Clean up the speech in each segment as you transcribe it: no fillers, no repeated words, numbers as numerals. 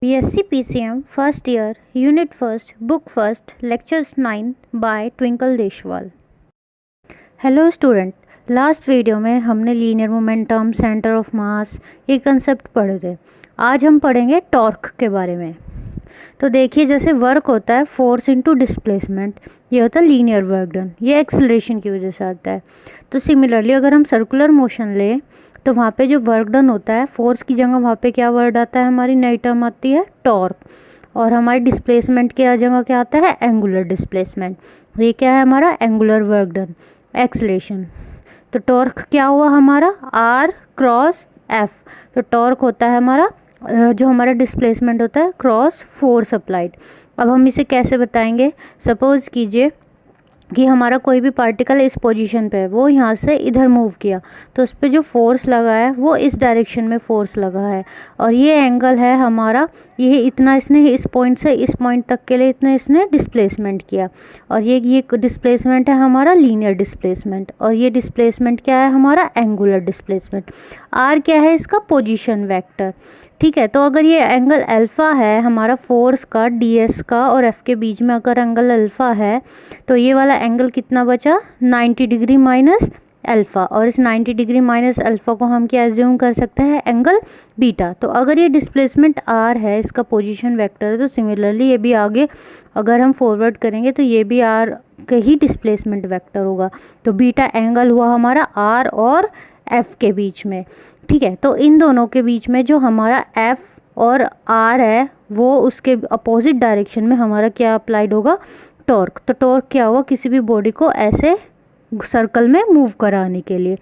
BSc PCM first year unit first book first lectures 9 by Twinkle Deshwal. Hello student, last video में हमने linear momentum, centre of mass, ये concept पढ़े थे। आज हम पढ़ेंगे टॉर्क के बारे में। तो देखिए, जैसे वर्क होता है फोर्स इनटू डिस्प्लेसमेंट, ये होता है लीनियर वर्क डन, ये एक्सेलरेशन की वजह से आता है। तो सिमिलरली अगर हम सर्कुलर मोशन लें तो वहाँ पे जो वर्क डन होता है फोर्स की जगह वहाँ पे क्या वर्ड आता है, हमारी नई टर्म आती है टॉर्क। और हमारी डिस्प्लेसमेंट की जगह क्या आता है, एंगुलर डिस्प्लेसमेंट। ये क्या है हमारा एंगुलर वर्क डन, एक्सेलरेशन। तो टॉर्क क्या हुआ हमारा, आर क्रॉस एफ। तो टॉर्क होता है हमारा जो हमारा डिस्प्लेसमेंट होता है क्रॉस फोर्स अप्लाइड। अब हम इसे कैसे बताएंगे, सपोज कीजिए कि हमारा कोई भी पार्टिकल इस पोजीशन पे है, वो यहाँ से इधर मूव किया तो उस पर जो फोर्स लगा है वो इस डायरेक्शन में फोर्स लगा है। और ये एंगल है हमारा, ये इतना इसने इस पॉइंट से इस पॉइंट तक के लिए इतना इसने डिस्प्लेसमेंट किया। और ये डिस्प्लेसमेंट है हमारा लीनियर डिस्प्लेसमेंट, और ये डिस्प्लेसमेंट क्या है हमारा एंगुलर डिस्प्लेसमेंट। आर क्या है इसका, पोजीशन वेक्टर। ठीक है, तो अगर ये एंगल अल्फ़ा है हमारा फोर्स का, ds का और f के बीच में अगर एंगल अल्फ़ा है तो ये वाला एंगल कितना बचा, 90 डिग्री माइनस अल्फ़ा। और इस 90 डिग्री माइनस अल्फ़ा को हम क्या एज्यूम कर सकते हैं, एंगल बीटा। तो अगर ये डिस्प्लेसमेंट r है, इसका पोजीशन वेक्टर है, तो सिमिलरली ये भी आगे अगर हम फॉरवर्ड करेंगे तो ये भी r के ही डिस्प्लेसमेंट वेक्टर होगा। तो बीटा एंगल हुआ हमारा r और f के बीच में। ठीक है, तो इन दोनों के बीच में जो हमारा f और r है वो उसके अपोजिट डायरेक्शन में हमारा क्या अप्लाइड होगा, टॉर्क। तो टॉर्क क्या होगा, किसी भी बॉडी को ऐसे सर्कल में मूव कराने के लिए।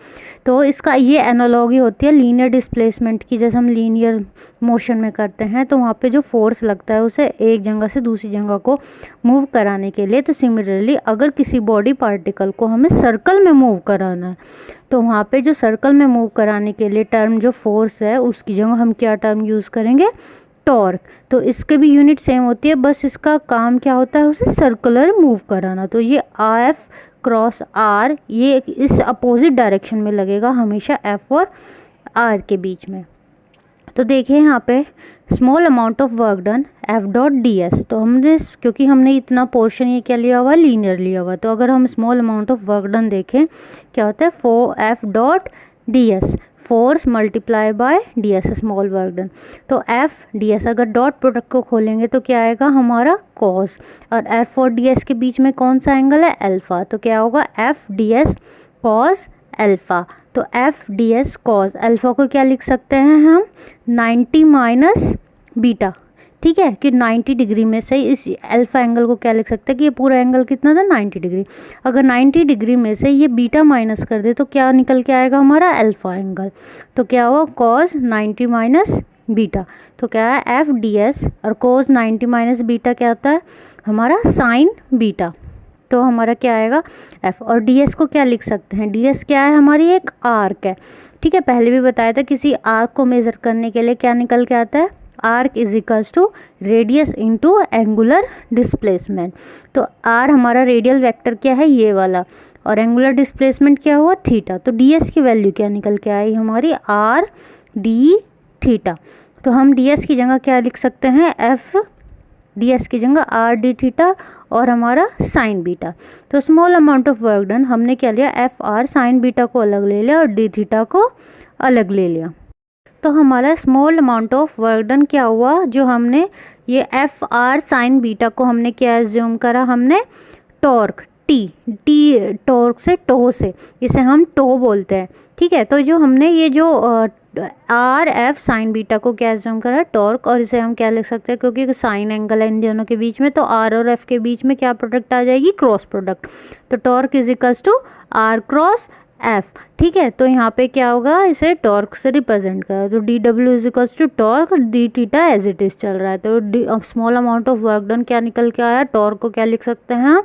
तो इसका ये एनालॉगी होती है लीनियर डिस्प्लेसमेंट की। जैसे हम लीनियर मोशन में करते हैं तो वहाँ पे जो फोर्स लगता है उसे एक जगह से दूसरी जगह को मूव कराने के लिए। तो सिमिलरली अगर किसी बॉडी पार्टिकल को हमें सर्कल में मूव कराना है तो वहाँ पे जो सर्कल में मूव कराने के लिए टर्म जो फोर्स है उसकी जगह हम क्या टर्म यूज़ करेंगे, टॉर्क। तो इसके भी यूनिट सेम होती है, बस इसका काम क्या होता है, उसे सर्कुलर मूव कराना। तो ये एफ क्रॉस आर, ये इस अपोजिट डायरेक्शन में लगेगा हमेशा एफ और आर के बीच में। तो देखिए यहाँ पे small amount of work done F dot D S. तो हमने क्योंकि हमने इतना पोर्शन ये क्या लिया हुआ, लीनियर लिया हुआ, तो अगर हम small amount of work done देखें क्या होता है, F dot D S, force multiply by D S, small work done. तो एफ डी एस अगर डॉट प्रोडक्ट को खोलेंगे तो क्या आएगा हमारा कॉस, और एफ और डी एस के बीच में कौन सा एंगल है, अल्फा। तो क्या होगा F D S cos alpha. तो F D S cos alpha को क्या लिख सकते हैं हम, 90 माइनस बीटा। ठीक है, कि 90 डिग्री में से इस अल्फा एंगल को क्या लिख सकते हैं कि ये पूरा एंगल कितना था, 90 डिग्री। अगर 90 डिग्री में से ये बीटा माइनस कर दे तो क्या निकल के आएगा हमारा अल्फा एंगल। तो क्या हुआ कॉस 90 माइनस बीटा। तो क्या है एफ डी एस, और कॉस 90 माइनस बीटा क्या होता है हमारा साइन बीटा। तो हमारा क्या आएगा एफ, और डी एस को क्या लिख सकते हैं, डी एस क्या है हमारी एक आर्क है। ठीक है, पहले भी बताया था किसी आर्क को मेज़र करने के लिए क्या निकल के आता है, arc is equals to radius into angular displacement. तो आर हमारा रेडियल वेक्टर क्या है ये वाला, और एंगुलर डिस्प्लेसमेंट क्या हुआ थीटा। तो डी एस की वैल्यू क्या निकल के आई हमारी, आर डी थीटा। तो हम डी एस की जगह क्या लिख सकते हैं, एफ डी एस की जगह आर डी थीटा और हमारा साइन बीटा। तो small amount of work done हमने क्या लिया, एफ आर साइन बीटा को अलग ले लिया और डी थीटा को अलग ले लिया। तो हमारा small amount of work done क्या हुआ, जो हमने ये एफ आर साइन बीटा को हमने क्या एज्यूम करा, हमने टॉर्क, टी टॉर्क से टो से, इसे हम टो बोलते हैं। ठीक है, तो जो हमने ये जो आर एफ साइन बीटा को क्या एज्यूम करा, टॉर्क, और इसे हम क्या लिख सकते हैं क्योंकि साइन एंगल है इन दोनों के बीच में, तो आर और एफ के बीच में क्या प्रोडक्ट आ जाएगी, क्रॉस प्रोडक्ट। तो torque is equals to R cross F. ठीक है, तो यहाँ पे क्या होगा, इसे टॉर्क से रिप्रेजेंट करा, तो D W is equals to torque D theta as it is चल रहा है। तो small amount of work done क्या निकल के आया, टॉर्क को क्या लिख सकते हैं,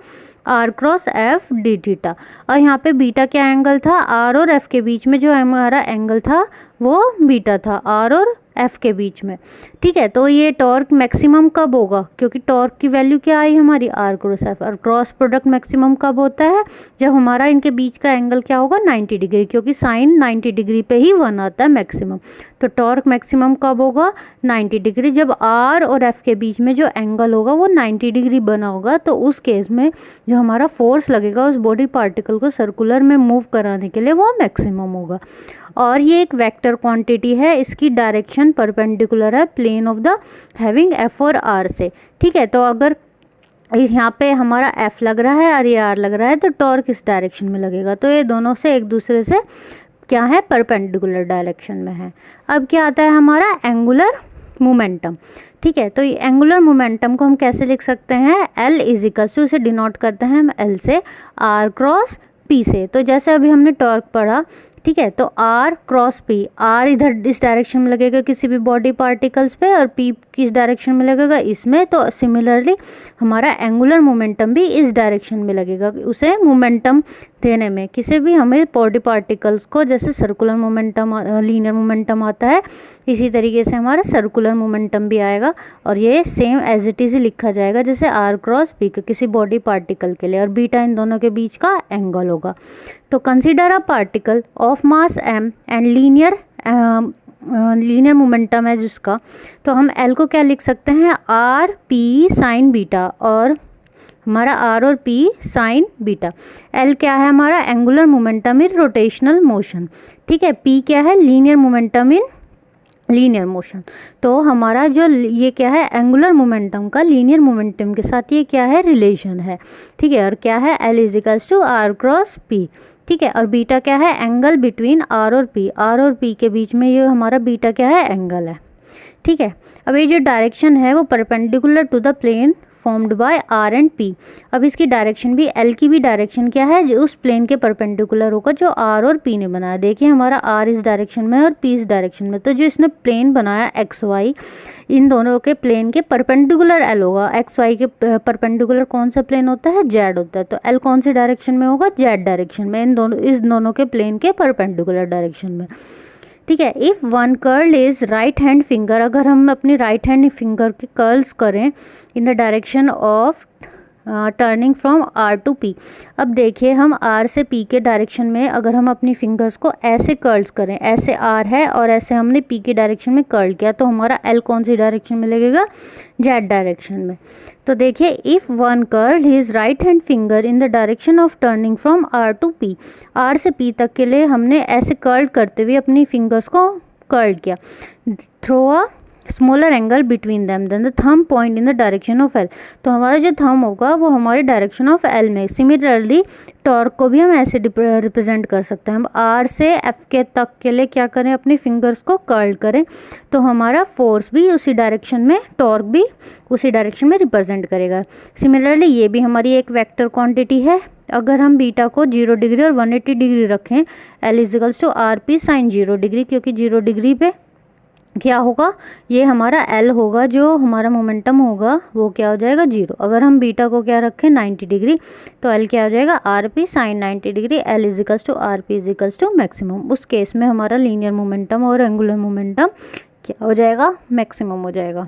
R cross F D theta. और यहाँ पे बीटा क्या एंगल था, आर और एफ के बीच में जो हमारा एंगल था वो बीटा था, आर और एफ के बीच में। ठीक है, तो ये टॉर्क मैक्सिमम कब होगा, क्योंकि टॉर्क की वैल्यू क्या आई हमारी आर क्रॉस एफ, और क्रॉस प्रोडक्ट मैक्सिमम कब होता है, जब हमारा इनके बीच का एंगल क्या होगा 90 डिग्री, क्योंकि साइन 90 डिग्री पे ही 1 आता है मैक्सिमम। तो टॉर्क मैक्सिमम कब होगा 90 डिग्री, जब आर और एफ के बीच में जो एंगल होगा वो 90 डिग्री बना होगा। तो उस केस में जो हमारा फोर्स लगेगा उस बॉडी पार्टिकल को सर्कुलर में मूव कराने के लिए वो मैक्सिमम होगा। और ये एक वेक्टर क्वांटिटी है, इसकी डायरेक्शन परपेंडिकुलर है plane of the having F और आर से। ठीक है, तो अगर यहाँ पे हमारा एफ लग रहा है और ये आर लग रहा है तो टॉर्क इस डायरेक्शन में लगेगा। तो ये दोनों से एक दूसरे से क्या है परपेंडिकुलर डायरेक्शन में है। अब क्या आता है हमारा एंगुलर मोमेंटम। ठीक है, तो ये एंगुलर मोमेंटम को हम कैसे लिख सकते हैं, एल इजिकल्स टू, इसे डिनोट करते हैं हम एल से, आर क्रॉस पी से। तो जैसे अभी हमने टॉर्क पढ़ा, ठीक है, तो आर क्रॉस पी, आर इधर इस डायरेक्शन में लगेगा किसी भी बॉडी पार्टिकल्स पे और पी किस डायरेक्शन में लगेगा इसमें। तो सिमिलरली हमारा एंगुलर मोमेंटम भी इस डायरेक्शन में लगेगा, उसे मोमेंटम देने में किसी भी हमें बॉडी पार्टिकल्स को, जैसे सर्कुलर मोमेंटम लीनियर मोमेंटम आता है इसी तरीके से हमारा सर्कुलर मोमेंटम भी आएगा, और ये सेम एज इट इज लिखा जाएगा जैसे आर क्रॉस पी किसी बॉडी पार्टिकल के लिए, और बीटा इन दोनों के बीच का एंगल होगा। तो consider a particle of mass m and linear momentum है जिसका, तो हम L को क्या लिख सकते हैं, आर पी साइन बीटा, और हमारा आर और पी साइन बीटा। L क्या है हमारा angular momentum in rotational motion. ठीक है, P क्या है linear momentum in linear motion. तो हमारा जो ये क्या है एंगुलर मोमेंटम का लीनियर मोमेंटम के साथ ये क्या है रिलेशन है। ठीक है, और क्या है L equals to R cross P. ठीक है, और बीटा क्या है एंगल बिटवीन आर और पी, आर और पी के बीच में ये हमारा बीटा क्या है एंगल है। ठीक है, अब ये जो डायरेक्शन है वो perpendicular to the plane formed by R and P. अब इसकी डायरेक्शन भी एल की भी डायरेक्शन क्या है जो उस प्लेन के परपेंडिकुलर होगा जो आर और पी ने बनाया। देखिए हमारा आर इस डायरेक्शन में है और पी इस डायरेक्शन में, तो जो इसने प्लेन बनाया एक्स वाई, इन दोनों के प्लेन के परपेंडिकुलर एल होगा। एक्स वाई के परपेंडिकुलर कौन सा प्लेन होता है, जेड होता है, तो एल कौन सी डायरेक्शन में होगा, जेड डायरेक्शन में, इस दोनों के प्लेन के परपेंडिकुलर डायरेक्शन में। ठीक है, if one curl is right hand finger, अगर हम अपनी राइट हैंड फिंगर के कर्ल्स करें in the direction of turning from R to P. अब देखिए हम आर से पी के डायरेक्शन में अगर हम अपनी फिंगर्स को ऐसे कर्ल्स करें, ऐसे आर है और ऐसे हमने पी के डायरेक्शन में कर्ल किया, तो हमारा एल कौन सी डायरेक्शन में लगेगा, जेड डायरेक्शन में। तो देखिए if one curl his right hand finger in the direction of turning from R to P, R से पी तक के लिए हमने ऐसे कर्ल करते हुए अपनी फिंगर्स को कर्ल किया, through a smaller angle between them then the thumb point in the direction of L. तो हमारा जो थंब होगा वो हमारे डायरेक्शन ऑफ एल में। सिमिलरली टॉर्क को भी हम ऐसे रिप्रेजेंट कर सकते हैं, हम आर से एफ के तक के लिए क्या करें, अपनी फिंगर्स को कर्ल करें, तो हमारा फोर्स भी उसी डायरेक्शन में, टॉर्क भी उसी डायरेक्शन में रिप्रेजेंट करेगा। सिमिलरली ये भी हमारी एक वेक्टर क्वांटिटी है। अगर हम बीटा को 0 डिग्री और 180 डिग्री रखें, L equals to R P sine 0 degree, क्योंकि 0 डिग्री पे क्या होगा, ये हमारा एल होगा, जो हमारा मोमेंटम होगा वो क्या हो जाएगा 0। अगर हम बीटा को क्या रखें 90 डिग्री, तो एल क्या हो जाएगा R P sine 90 degree, L equals to R P equals to maximum. उस केस में हमारा लीनियर मोमेंटम और एंगुलर मोमेंटम क्या हो जाएगा, मैक्सिमम हो जाएगा।